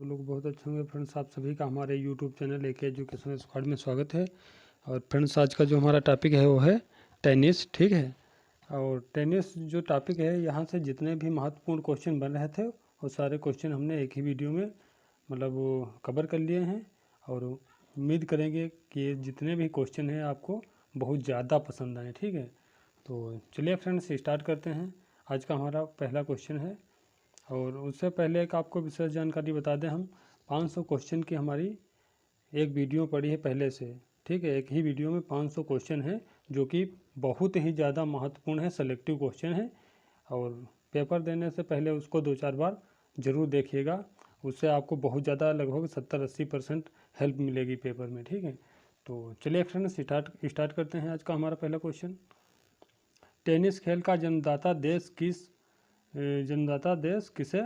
तो लोग बहुत अच्छे होंगे फ्रेंड्स। आप सभी का हमारे यूट्यूब चैनल एक एजुकेशन स्क्वाड में स्वागत है। और फ्रेंड्स आज का जो हमारा टॉपिक है वो है टेनिस, ठीक है। और टेनिस जो टॉपिक है, यहाँ से जितने भी महत्वपूर्ण क्वेश्चन बन रहे थे वो सारे क्वेश्चन हमने एक ही वीडियो में मतलब वो कवर कर लिए हैं। और उम्मीद करेंगे कि जितने भी क्वेश्चन हैं आपको बहुत ज़्यादा पसंद आए, ठीक है। तो चलिए फ्रेंड्स स्टार्ट करते हैं। आज का हमारा पहला क्वेश्चन है। और उससे पहले एक आपको विशेष जानकारी बता दें, हम 500 क्वेश्चन की हमारी एक वीडियो पड़ी है पहले से, ठीक है। एक ही वीडियो में 500 क्वेश्चन है जो कि बहुत ही ज़्यादा महत्वपूर्ण है, सेलेक्टिव क्वेश्चन है। और पेपर देने से पहले उसको 2-4 बार ज़रूर देखिएगा, उससे आपको बहुत ज़्यादा लगभग 70-80% हेल्प मिलेगी पेपर में, ठीक है। तो चलिए फ्रेंड्स स्टार्ट करते हैं आज का हमारा पहला क्वेश्चन। टेनिस खेल का जन्मदाता देश किसे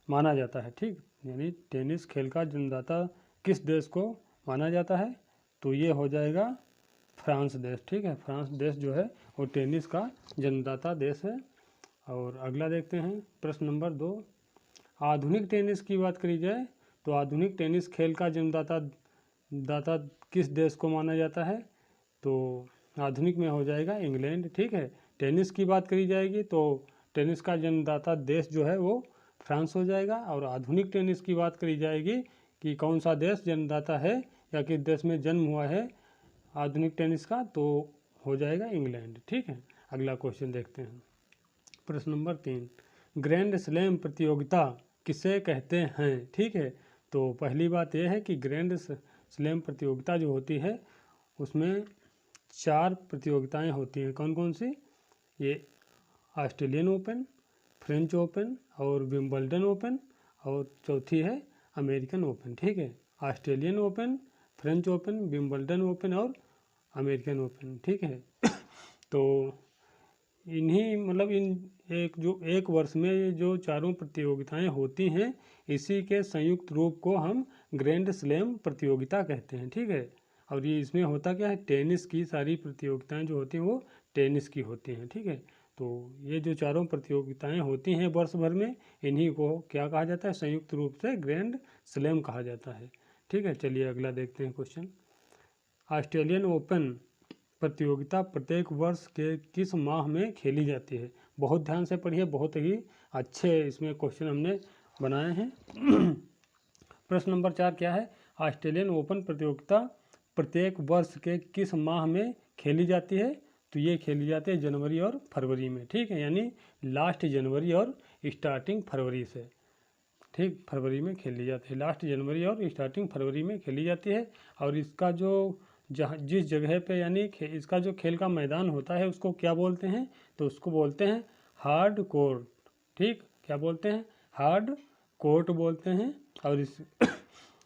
माना जाता है, ठीक। यानी टेनिस खेल का जन्मदाता किस देश को माना जाता है, तो ये हो जाएगा फ्रांस देश, ठीक है। फ्रांस देश जो है वो टेनिस का जन्मदाता देश है। और अगला देखते हैं प्रश्न नंबर 2। आधुनिक टेनिस की बात करी जाए तो आधुनिक टेनिस खेल का जन्मदाता किस देश को माना जाता है, तो आधुनिक में हो जाएगा इंग्लैंड, ठीक है। टेनिस की बात करी जाएगी तो टेनिस का जन्मदाता देश जो है वो फ्रांस हो जाएगा। और आधुनिक टेनिस की बात करी जाएगी कि कौन सा देश जन्मदाता है या किस देश में जन्म हुआ है आधुनिक टेनिस का, तो हो जाएगा इंग्लैंड, ठीक है। अगला क्वेश्चन देखते हैं। प्रश्न नंबर 3। ग्रैंड स्लैम प्रतियोगिता किसे कहते हैं, ठीक है। तो पहली बात यह है कि ग्रैंड स्लैम प्रतियोगिता जो होती है उसमें 4 प्रतियोगिताएं होती हैं। कौन कौन सी? ये ऑस्ट्रेलियन ओपन, फ्रेंच ओपन और विंबलडन ओपन, और चौथी है अमेरिकन ओपन, ठीक है। Australian open, French open, Wimbledon open और अमेरिकन ओपन, ठीक है। तो इन्हीं मतलब एक वर्ष में जो चारों प्रतियोगिताएं होती हैं, इसी के संयुक्त रूप को हम ग्रैंड स्लैम प्रतियोगिता कहते हैं, ठीक है। और ये इसमें होता क्या है, टेनिस की सारी प्रतियोगिताएं जो होती हैं वो टेनिस की होती हैं, ठीक है। तो ये जो चारों प्रतियोगिताएं होती हैं वर्ष भर में, इन्हीं को क्या कहा जाता है, संयुक्त रूप से ग्रैंड स्लैम कहा जाता है, ठीक है। चलिए अगला देखते हैं क्वेश्चन। ऑस्ट्रेलियन ओपन प्रतियोगिता प्रत्येक वर्ष के किस माह में खेली जाती है? बहुत ध्यान से पढ़िए, बहुत ही अच्छे इसमें क्वेश्चन हमने बनाए हैं। प्रश्न नंबर 4 क्या है? ऑस्ट्रेलियन ओपन प्रतियोगिता प्रत्येक वर्ष के किस माह में खेली जाती है? तो ये खेली जाती है जनवरी और फरवरी में, ठीक है। यानी लास्ट जनवरी और स्टार्टिंग फरवरी से, ठीक, फरवरी में खेली जाती है। लास्ट जनवरी और स्टार्टिंग फरवरी में खेली जाती है। और इसका जो जिस जगह पे यानी इसका जो खेल का मैदान होता है उसको क्या बोलते हैं, तो उसको बोलते हैं हार्ड कोर्ट, ठीक। क्या बोलते हैं? हार्ड कोर्ट बोलते हैं। और इस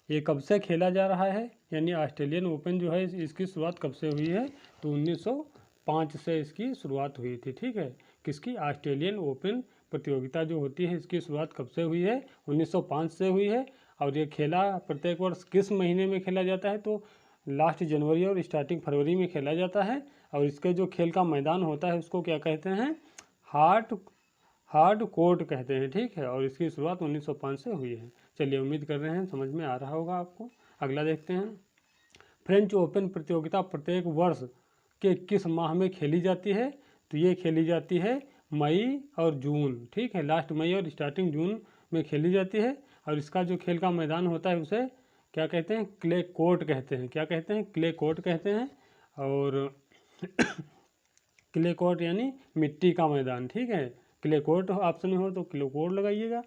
ये कब से खेला जा रहा है, यानी ऑस्ट्रेलियन ओपन जो है इसकी शुरुआत कब से हुई है, तो 1905 से इसकी शुरुआत हुई थी, ठीक है। किसकी? ऑस्ट्रेलियन ओपन प्रतियोगिता जो होती है इसकी शुरुआत कब से हुई है? 1905 से हुई है। और ये खेला प्रत्येक वर्ष किस महीने में खेला जाता है, तो लास्ट जनवरी और स्टार्टिंग फरवरी में खेला जाता है। और इसके जो खेल का मैदान होता है उसको क्या कहते हैं? हार्ड कोर्ट कहते हैं, ठीक है। और इसकी शुरुआत 1905 से हुई है। चलिए उम्मीद कर रहे हैं समझ में आ रहा होगा आपको। अगला देखते हैं। फ्रेंच ओपन प्रतियोगिता प्रत्येक वर्ष के किस माह में खेली जाती है? तो ये खेली जाती है मई और जून, ठीक है। लास्ट मई और स्टार्टिंग जून में खेली जाती है। और इसका जो खेल का मैदान होता है उसे क्या कहते हैं? क्ले कोर्ट कहते हैं। क्या कहते हैं? क्ले कोर्ट कहते हैं। और क्ले कोर्ट यानी मिट्टी का मैदान, ठीक है। क्ले कोर्ट ऑप्शन में हो तो क्ले कोर्ट लगाइएगा,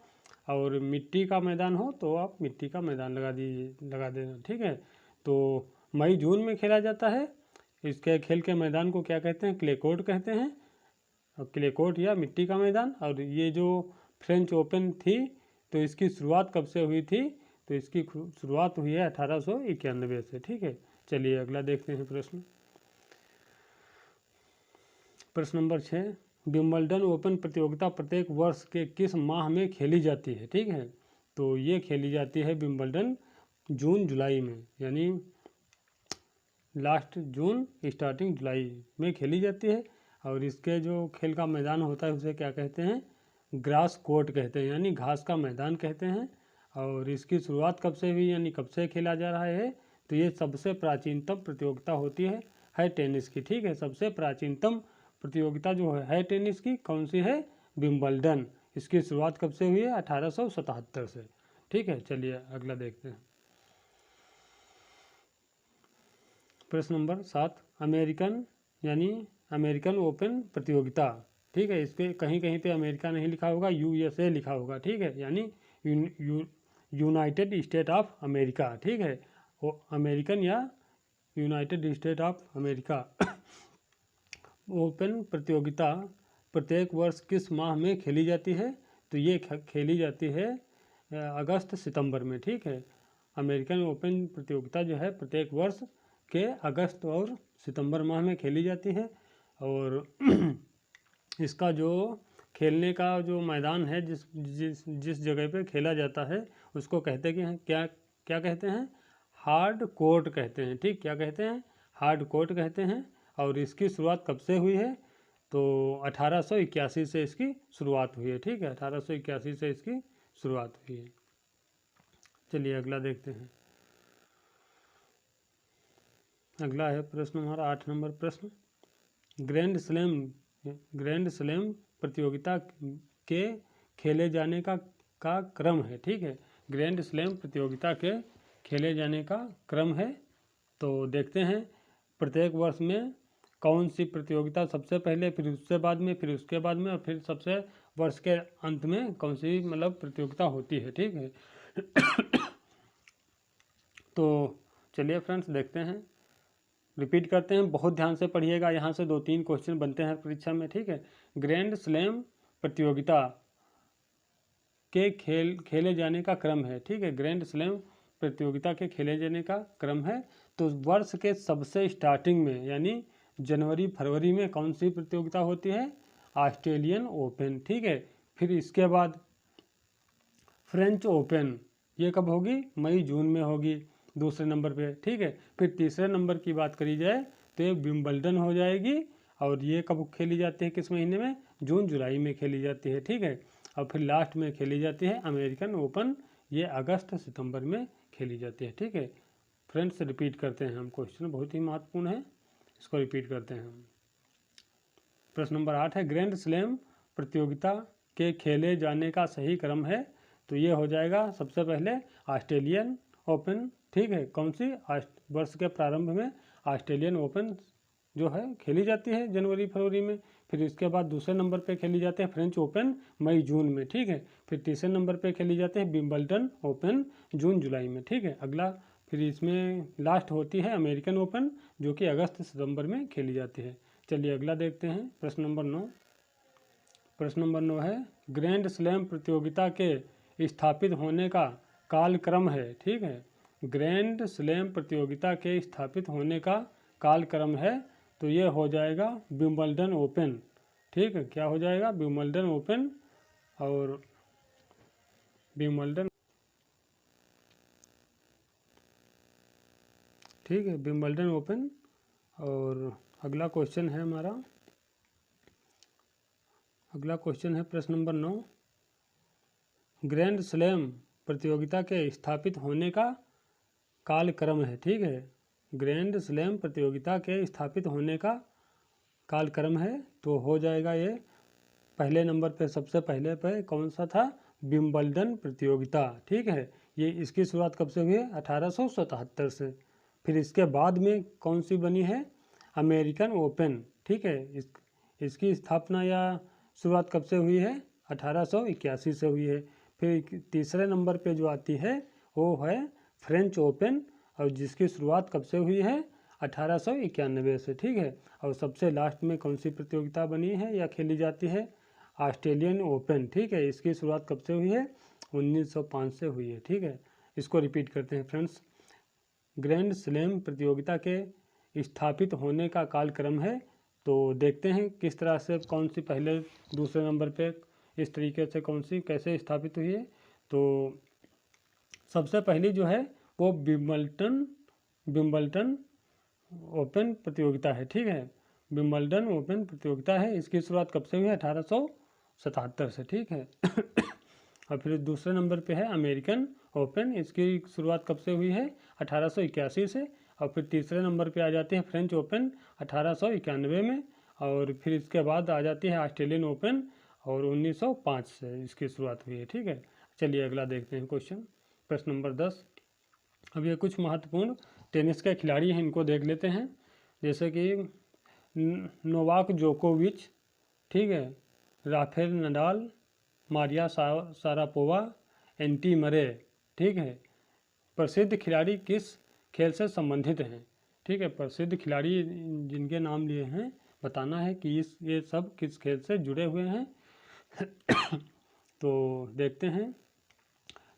और मिट्टी का मैदान हो तो आप मिट्टी का मैदान लगा देना, ठीक है। तो मई जून में खेला जाता है। इसके खेल के मैदान को क्या कहते हैं? क्ले कोर्ट कहते हैं, और क्ले कोर्ट या मिट्टी का मैदान। और ये जो फ्रेंच ओपन थी तो इसकी शुरुआत कब से हुई थी, तो इसकी शुरुआत हुई है 1891 से, ठीक है। चलिए अगला देखते हैं प्रश्न। प्रश्न नंबर 6। विंबलडन ओपन प्रतियोगिता प्रत्येक वर्ष के किस माह में खेली जाती है, ठीक है। तो ये खेली जाती है विंबलडन जून जुलाई में, यानी लास्ट जून स्टार्टिंग जुलाई में खेली जाती है। और इसके जो खेल का मैदान होता है उसे क्या कहते हैं? ग्रास कोर्ट कहते हैं, यानी घास का मैदान कहते हैं। और इसकी शुरुआत कब से हुई यानी कब से खेला जा रहा है, तो ये सबसे प्राचीनतम प्रतियोगिता होती है टेनिस की, ठीक है। सबसे प्राचीनतम प्रतियोगिता जो है टेनिस की कौन सी है, विंबलडन। इसकी शुरुआत कब से हुई है, 1877 से, ठीक है। चलिए अगला देखते हैं। प्रश्न नंबर 7, अमेरिकन ओपन प्रतियोगिता, ठीक है। इसके कहीं कहीं पे अमेरिका नहीं लिखा होगा, USA लिखा होगा, ठीक है, यानी यूनाइटेड स्टेट ऑफ अमेरिका, ठीक है। वो अमेरिकन या United state of America open प्रतियोगिता प्रत्येक वर्ष किस माह में खेली जाती है, तो ये खेली जाती है अगस्त सितंबर में, ठीक है। अमेरिकन ओपन प्रतियोगिता जो है प्रत्येक वर्ष के अगस्त और सितंबर माह में खेली जाती है। और इसका जो खेलने का जो मैदान है, जिस जगह पे खेला जाता है उसको कहते हैं क्या क्या कहते हैं, हार्ड कोर्ट कहते हैं, ठीक। क्या कहते हैं, हार्ड कोर्ट कहते हैं। और इसकी शुरुआत कब से हुई है, तो 1881 से इसकी शुरुआत हुई है, ठीक है। 1881 से इसकी शुरुआत हुई है। चलिए अगला देखते हैं। अगला है प्रश्न हमारा 8 नंबर प्रश्न, ग्रैंड स्लैम प्रतियोगिता के खेले जाने का क्रम है, ठीक है। ग्रैंड स्लैम प्रतियोगिता के खेले जाने का क्रम है। तो देखते हैं प्रत्येक वर्ष में कौन सी प्रतियोगिता सबसे पहले, फिर उससे बाद में, फिर उसके बाद में, और फिर सबसे वर्ष के अंत में कौन सी मतलब प्रतियोगिता होती है, ठीक है। तो चलिए फ्रेंड्स देखते हैं, रिपीट करते हैं, बहुत ध्यान से पढ़िएगा, यहाँ से 2-3 क्वेश्चन बनते हैं परीक्षा में, ठीक है। ग्रैंड स्लैम प्रतियोगिता के खेले जाने का क्रम है, ठीक है। ग्रैंड स्लैम प्रतियोगिता के खेले जाने का क्रम है। तो वर्ष के सबसे स्टार्टिंग में यानी जनवरी फरवरी में कौन सी प्रतियोगिता होती है, ऑस्ट्रेलियन ओपन, ठीक है। फिर इसके बाद फ्रेंच ओपन, ये कब होगी, मई जून में होगी दूसरे नंबर पे, ठीक है। फिर तीसरे नंबर की बात करी जाए तो ये विंबलडन हो जाएगी, और ये कब खेली जाती है, किस महीने में, जून जुलाई में खेली जाती है, ठीक है। और फिर लास्ट में खेली जाती है अमेरिकन ओपन, ये अगस्त सितंबर में खेली जाती है, ठीक है। फ्रेंड्स रिपीट करते हैं हम, क्वेश्चन बहुत ही महत्वपूर्ण है, इसको रिपीट करते हैं हम। प्रश्न नंबर 8 है, ग्रैंड स्लैम प्रतियोगिता के खेले जाने का सही क्रम है, तो ये हो जाएगा सबसे पहले ऑस्ट्रेलियन ओपन, ठीक है। कौन सी, वर्ष के प्रारंभ में ऑस्ट्रेलियन ओपन जो है खेली जाती है जनवरी फरवरी में। फिर इसके बाद दूसरे नंबर पे खेली जाते हैं फ्रेंच ओपन मई जून में, ठीक है। फिर तीसरे नंबर पे खेली जाती है विंबलडन ओपन जून जुलाई में, ठीक है। अगला फिर इसमें लास्ट होती है अमेरिकन ओपन, जो कि अगस्त सितंबर में खेली जाती है। चलिए अगला देखते हैं, प्रश्न नंबर 9। प्रश्न नंबर 9 है, ग्रैंड स्लैम प्रतियोगिता के स्थापित होने का कालक्रम है, ठीक है। ग्रैंड स्लैम प्रतियोगिता के स्थापित होने का कालक्रम है, तो ये हो जाएगा विंबलडन ओपन, ठीक है। क्या हो जाएगा, विंबलडन ओपन, और विंबलडन, ठीक है, विंबलडन ओपन। और अगला क्वेश्चन है हमारा, अगला क्वेश्चन है प्रश्न नंबर 9, ग्रैंड स्लैम प्रतियोगिता के स्थापित होने का कालक्रम है, ठीक है। ग्रैंड स्लैम प्रतियोगिता के स्थापित होने का कालक्रम है, तो हो जाएगा ये पहले नंबर पे, सबसे पहले पे कौन सा था, विंबलडन प्रतियोगिता, ठीक है। ये इसकी शुरुआत कब से हुई है, 1877 से। फिर इसके बाद में कौन सी बनी है, अमेरिकन ओपन, ठीक है। इसकी स्थापना या शुरुआत कब से हुई है, 1881 से हुई है। फिर तीसरे नंबर पे जो आती है वो है फ्रेंच ओपन, और जिसकी शुरुआत कब से हुई है, 1891 से, ठीक है। और सबसे लास्ट में कौन सी प्रतियोगिता बनी है या खेली जाती है, ऑस्ट्रेलियन ओपन, ठीक है। इसकी शुरुआत कब से हुई है, 1905 से हुई है, ठीक है। इसको रिपीट करते हैं फ्रेंड्स, ग्रैंड स्लैम प्रतियोगिता के स्थापित होने का कालक्रम है, तो देखते हैं किस तरह से, कौन सी पहले दूसरे नंबर पे इस तरीके से कौन सी कैसे स्थापित हुई है। तो सबसे पहली जो है वो विंबलडन ओपन प्रतियोगिता है, ठीक है। विंबलडन ओपन प्रतियोगिता है, इसकी शुरुआत कब से हुई है, 1877 से, ठीक है। और फिर दूसरे नंबर पे है अमेरिकन ओपन, इसकी शुरुआत कब से हुई है? 1881 से। और फिर तीसरे नंबर पे आ जाती है फ्रेंच ओपन 1891 में। और फिर इसके बाद आ जाती है ऑस्ट्रेलियन ओपन और 1905 से इसकी शुरुआत हुई है। ठीक है, चलिए अगला देखते हैं क्वेश्चन, प्रश्न नंबर 10। अब ये कुछ महत्वपूर्ण टेनिस के खिलाड़ी हैं, इनको देख लेते हैं। जैसे कि नोवाक जोकोविच, ठीक है, Rafael Nadal, Maria Sharapova, anti मरे। ठीक है, प्रसिद्ध खिलाड़ी किस खेल से संबंधित हैं? ठीक है, प्रसिद्ध खिलाड़ी जिनके नाम लिए हैं बताना है कि ये सब किस खेल से जुड़े हुए हैं। तो देखते हैं,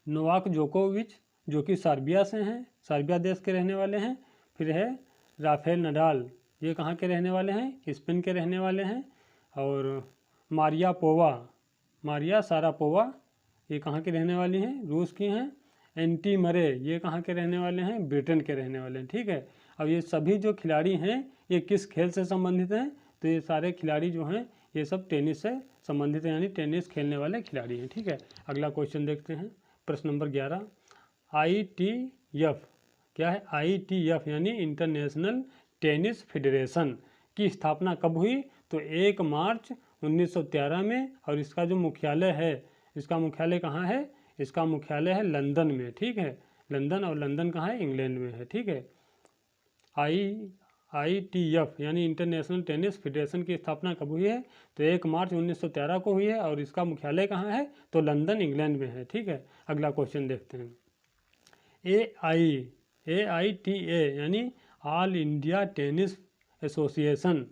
नोवाक जोकोविच जो कि सर्बिया से हैं, सर्बिया देश के रहने वाले हैं। फिर है राफेल नडाल, ये कहाँ के रहने वाले हैं? स्पेन के रहने वाले हैं। और मारिया सारापोवा, ये कहाँ की रहने वाली हैं? रूस की हैं। एंटी मरे, ये कहाँ के रहने वाले हैं? ब्रिटेन के रहने वाले हैं। ठीक है, अब ये सभी जो खिलाड़ी हैं ये किस खेल से संबंधित हैं? तो ये सारे खिलाड़ी जो हैं ये सब टेनिस से संबंधित हैं, यानी टेनिस खेलने वाले खिलाड़ी हैं। ठीक है, अगला क्वेश्चन देखते हैं, प्रश्न नंबर 11। ITF क्या है? ITF यानी इंटरनेशनल टेनिस फेडरेशन की स्थापना कब हुई? तो 1 मार्च 1913 में। और इसका जो मुख्यालय है, इसका मुख्यालय कहाँ है? इसका मुख्यालय है लंदन में। ठीक है, लंदन, और लंदन कहाँ है? इंग्लैंड में है। ठीक है, ITF यानी इंटरनेशनल टेनिस फेडरेशन की स्थापना कब हुई है? तो 1 मार्च 1913 को हुई है। और इसका मुख्यालय कहाँ है? तो लंदन, इंग्लैंड में है। ठीक है, अगला क्वेश्चन देखते हैं। AITA यानी ऑल इंडिया टेनिस एसोसिएशन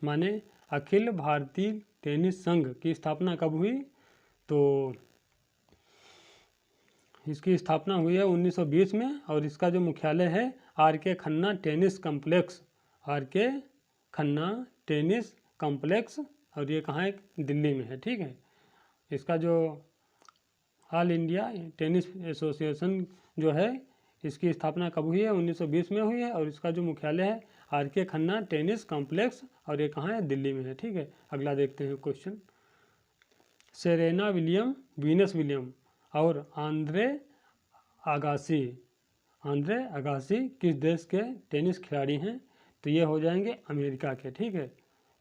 माने अखिल भारतीय टेनिस संघ की स्थापना कब हुई? तो इसकी स्थापना हुई है 1920 में। और इसका जो मुख्यालय है RK Khanna tennis complex, RK Khanna tennis complex, और ये कहाँ है? दिल्ली में है। ठीक है, इसका जो ऑल इंडिया टेनिस एसोसिएशन जो है इसकी स्थापना कब हुई है? 1920 में हुई है। और इसका जो मुख्यालय है RK खन्ना टेनिस कॉम्प्लेक्स, और ये कहाँ है? दिल्ली में है। ठीक है, अगला देखते हैं question. Serena William, Venus William और आंद्रे अगासी किस देश के टेनिस खिलाड़ी हैं? तो ये हो जाएंगे अमेरिका के। ठीक है,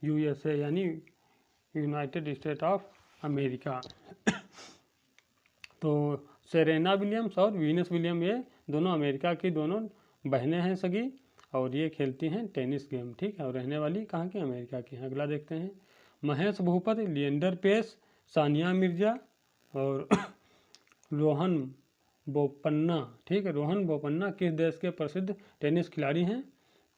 USA यानी यूनाइटेड स्टेट ऑफ अमेरिका। तो सेरेना विलियम्स और वीनस विलियम ये दोनों अमेरिका की दोनों बहनें हैं सगी, और ये खेलती हैं टेनिस गेम। ठीक है, और रहने वाली कहाँ की? अमेरिका की हैं। अगला देखते हैं, महेश भूपति, लिएंडर पेस, सानिया मिर्जा और रोहन बोपन्ना। ठीक है, रोहन बोपन्ना किस देश के प्रसिद्ध टेनिस खिलाड़ी हैं?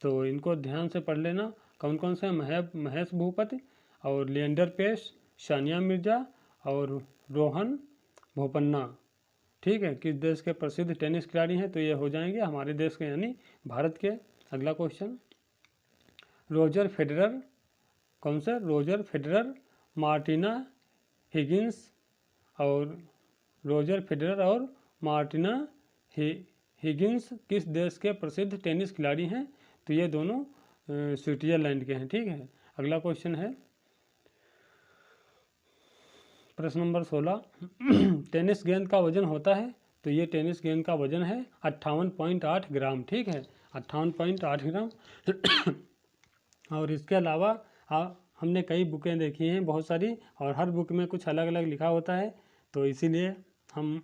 तो इनको ध्यान से पढ़ लेना, कौन कौन से? महेश भूपति और लिएंडर पेस, सानिया मिर्जा और रोहन बोपन्ना। ठीक है, किस देश के प्रसिद्ध टेनिस खिलाड़ी हैं? तो ये हो जाएंगे हमारे देश के यानी भारत के। अगला क्वेश्चन, रोजर फेडरर, कौन से? रोजर फेडरर, मार्टिना हिगिंस और रोजर फेडरर और मार्टिना हिगिंस किस देश के प्रसिद्ध टेनिस खिलाड़ी हैं? तो ये दोनों स्विट्जरलैंड के हैं। ठीक है, अगला क्वेश्चन है प्रश्न नंबर 16। टेनिस गेंद का वजन होता है? तो ये टेनिस गेंद का वजन है 58.8 ग्राम। ठीक है, 58.8 ग्राम। और इसके अलावा हमने कई बुकें देखी हैं बहुत सारी, और हर बुक में कुछ अलग अलग लिखा होता है। तो इसीलिए हम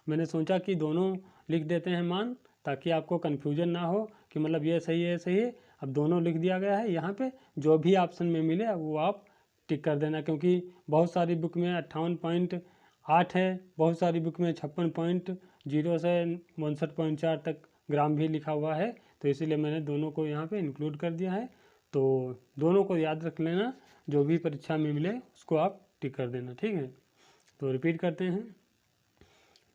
मैंने सोचा कि दोनों लिख देते हैं मान, ताकि आपको कन्फ्यूजन ना हो कि मतलब ये सही है, ये सही है। अब दोनों लिख दिया गया है यहाँ पे, जो भी ऑप्शन में मिले वो आप टिक कर देना, क्योंकि बहुत सारी बुक में 58.8 है, बहुत सारी बुक में 56.0 से 62.4 तक ग्राम भी लिखा हुआ है। तो इसीलिए मैंने दोनों को यहाँ पे इंक्लूड कर दिया है। तो दोनों को याद रख लेना, जो भी परीक्षा में मिले उसको आप टिक कर देना। ठीक है, तो रिपीट करते हैं,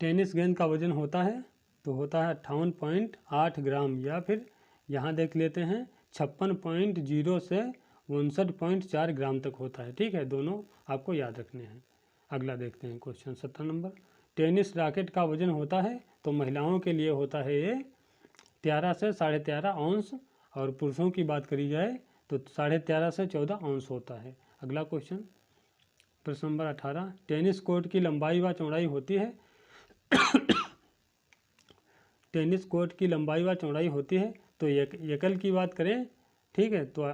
टेनिस गेंद का वजन होता है तो होता है 58.8 ग्राम, या फिर यहाँ देख लेते हैं 56.0 से 59.4 ग्राम तक होता है। ठीक है, दोनों आपको याद रखने हैं। अगला देखते हैं क्वेश्चन 17 नंबर, टेनिस रैकेट का वजन होता है तो महिलाओं के लिए होता है ये 13 से 13.5 औंस, और पुरुषों की बात करी जाए तो 13.5 से 14 औंस होता है। अगला क्वेश्चन, प्रश्न नंबर 18, टेनिस कोर्ट की लंबाई व चौड़ाई होती है टेनिस कोर्ट की लंबाई व चौड़ाई होती है। तो एकल की बात करें, ठीक है, तो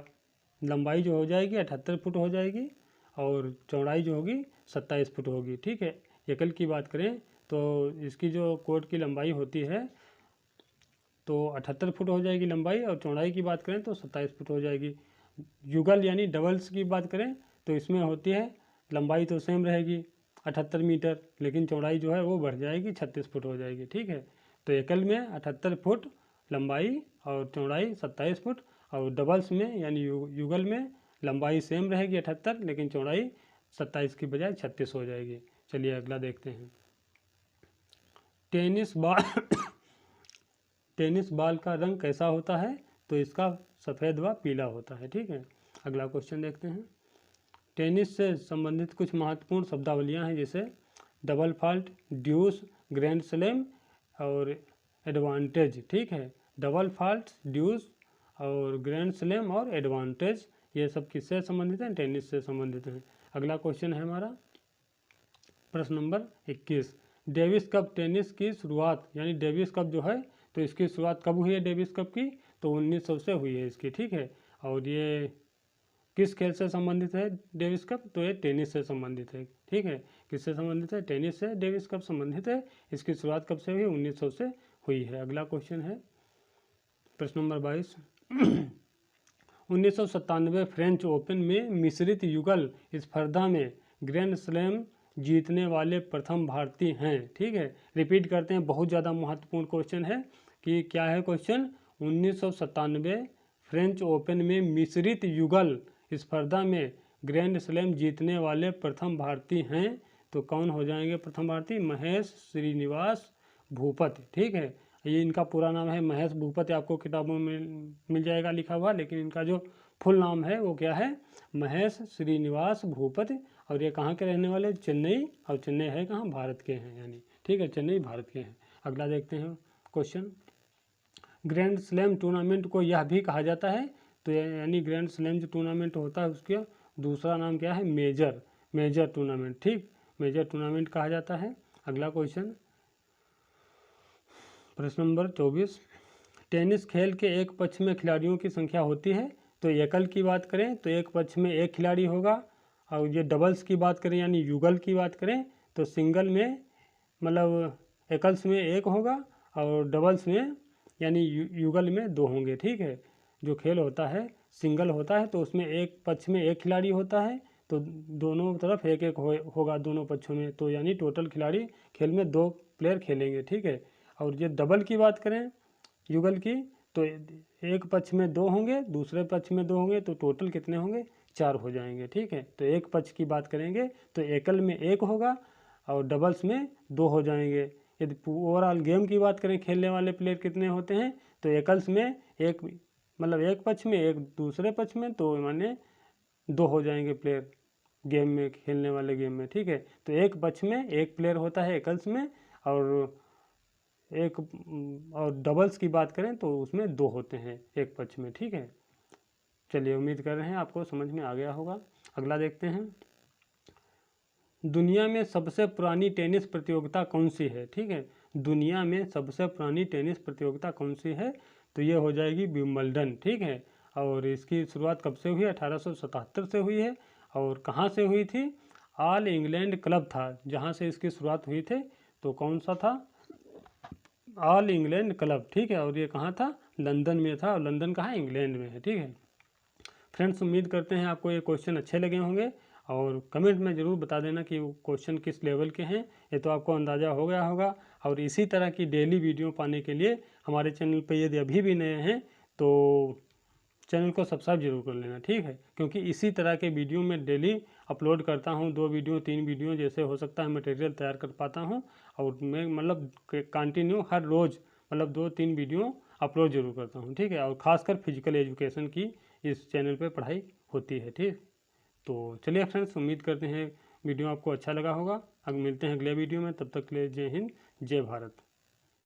लंबाई जो हो जाएगी 78 फुट हो जाएगी और चौड़ाई जो होगी 27 फुट होगी, ठीक है। एकल की बात करें तो इसकी जो कोर्ट की लंबाई होती है तो 78 फुट हो जाएगी लंबाई, और चौड़ाई की बात करें तो 27 फुट हो जाएगी। युगल यानी डबल्स की बात करें तो इसमें होती है लंबाई तो सेम रहेगी 78 मीटर, लेकिन चौड़ाई जो है वो बढ़ जाएगी 36 फुट हो जाएगी, ठीक है। तो एकल में 78 फुट लंबाई और चौड़ाई 27 फुट, और डबल्स में यानी युगल में लंबाई सेम रहेगी 78, लेकिन चौड़ाई 27 की बजाय 36 हो जाएगी। चलिए अगला देखते हैं। टेनिस बॉल टेनिस बॉल का रंग कैसा होता है? तो इसका सफ़ेद व पीला होता है, ठीक है। अगला क्वेश्चन देखते हैं। टेनिस से संबंधित कुछ महत्वपूर्ण शब्दावलियां हैं, जैसे डबल फॉल्ट, ड्यूस, ग्रैंड स्लैम और एडवांटेज, ठीक है। डबल फॉल्ट, ड्यूस और ग्रैंड स्लैम और एडवांटेज, ये सब किससे संबंधित हैं? टेनिस से संबंधित हैं। अगला क्वेश्चन है हमारा प्रश्न नंबर 21, डेविस कप टेनिस की शुरुआत, यानी डेविस कप जो है तो इसकी शुरुआत कब हुई है डेविस कप की? तो 1900 से हुई है इसकी, ठीक है। और ये किस खेल से संबंधित है डेविस कप? तो ये टेनिस से संबंधित है, ठीक है। किससे संबंधित है? टेनिस से डेविस कप संबंधित है। इसकी शुरुआत कब से हुई? 1900 से हुई है। अगला क्वेश्चन है प्रश्न नंबर 22, 1997 फ्रेंच ओपन में मिश्रित युगल स्पर्धा में ग्रैंड स्लैम जीतने वाले प्रथम भारतीय हैं, ठीक है। रिपीट करते हैं, बहुत ज़्यादा महत्वपूर्ण क्वेश्चन है कि क्या है क्वेश्चन। 1997 फ्रेंच ओपन में मिश्रित युगल स्पर्धा में ग्रैंड स्लैम जीतने वाले प्रथम भारतीय हैं। तो कौन हो जाएंगे प्रथम भारतीय? महेश श्रीनिवास भूपति, ठीक है। ये इनका पूरा नाम है महेश भूपति, आपको किताबों में मिल जाएगा लिखा हुआ, लेकिन इनका जो फुल नाम है वो क्या है? महेश श्रीनिवास भूपति। और ये कहाँ के रहने वाले? चेन्नई, और चेन्नई है कहाँ? भारत के हैं, यानी, ठीक है, चेन्नई भारत के हैं। अगला देखते हैं क्वेश्चन। ग्रैंड स्लैम टूर्नामेंट को यह भी कहा जाता है, तो यानी ग्रैंड स्लैम जो टूर्नामेंट होता है उसका दूसरा नाम क्या है? मेजर टूर्नामेंट, ठीक, मेजर टूर्नामेंट कहा जाता है। अगला क्वेश्चन प्रश्न नंबर 24, टेनिस खेल के एक पक्ष में खिलाड़ियों की संख्या होती है। तो एकल की बात करें तो एक पक्ष में एक खिलाड़ी होगा, और ये डबल्स की बात करें यानी युगल की बात करें तो सिंगल में मतलब एकल्स में एक होगा और डबल्स में यानी युगल में दो होंगे, ठीक है। जो खेल होता है सिंगल होता है तो उसमें एक पक्ष में एक खिलाड़ी होता है, तो दोनों तरफ एक एक होगा दोनों पक्षों में, तो यानी टोटल खिलाड़ी खेल में 2 प्लेयर खेलेंगे, ठीक है। और ये डबल की बात करें युगल की तो एक पक्ष में 2 होंगे, दूसरे पक्ष में 2 होंगे, तो टोटल कितने होंगे? 4 हो जाएंगे, ठीक है। तो एक पक्ष की बात करेंगे तो एकल में 1 होगा और डबल्स में 2 हो जाएंगे। यदि ओवरऑल गेम की बात करें खेलने वाले प्लेयर कितने होते हैं तो एकल्स में एक मतलब एक पक्ष में एक दूसरे पक्ष में, तो माने 2 हो जाएंगे प्लेयर गेम में, खेलने वाले गेम में, ठीक है। तो एक पक्ष में एक प्लेयर होता है एकल्स में, और डबल्स की बात करें तो उसमें 2 होते हैं एक पक्ष में, ठीक है। चलिए उम्मीद कर रहे हैं आपको समझ में आ गया होगा। अगला देखते हैं, दुनिया में सबसे पुरानी टेनिस प्रतियोगिता कौन सी है? ठीक है, दुनिया में सबसे पुरानी टेनिस प्रतियोगिता कौन सी है? तो ये हो जाएगी विंबलडन, ठीक है। और इसकी शुरुआत कब से हुई? 1877 से हुई है। और कहाँ से हुई थी? ऑल इंग्लैंड क्लब था जहाँ से इसकी शुरुआत हुई थी। तो कौन सा था? ऑल इंग्लैंड क्लब, ठीक है। और ये कहाँ था? लंदन में था, और लंदन कहाँ? इंग्लैंड में है, ठीक है। फ्रेंड्स, उम्मीद करते हैं आपको ये क्वेश्चन अच्छे लगे होंगे, और कमेंट में ज़रूर बता देना कि वो क्वेश्चन किस लेवल के हैं। ये तो आपको अंदाज़ा हो गया होगा। और इसी तरह की डेली वीडियो पाने के लिए हमारे चैनल पर यदि अभी भी नए हैं तो चैनल को सब्सक्राइब जरूर कर लेना, ठीक है। क्योंकि इसी तरह के वीडियो मैं डेली अपलोड करता हूँ, 2 वीडियो 3 वीडियो जैसे हो सकता है मटेरियल तैयार कर पाता हूँ। और मैं मतलब कंटिन्यू हर रोज़ मतलब 2-3 वीडियो अपलोड जरूर करता हूँ, ठीक है। और ख़ासकर फिजिकल एजुकेशन की इस चैनल पे पढ़ाई होती है, ठीक। तो चलिए फ्रेंड्स, उम्मीद करते हैं वीडियो आपको अच्छा लगा होगा। अब मिलते हैं अगले वीडियो में, तब तक के लिए जय हिंद, जय भारत।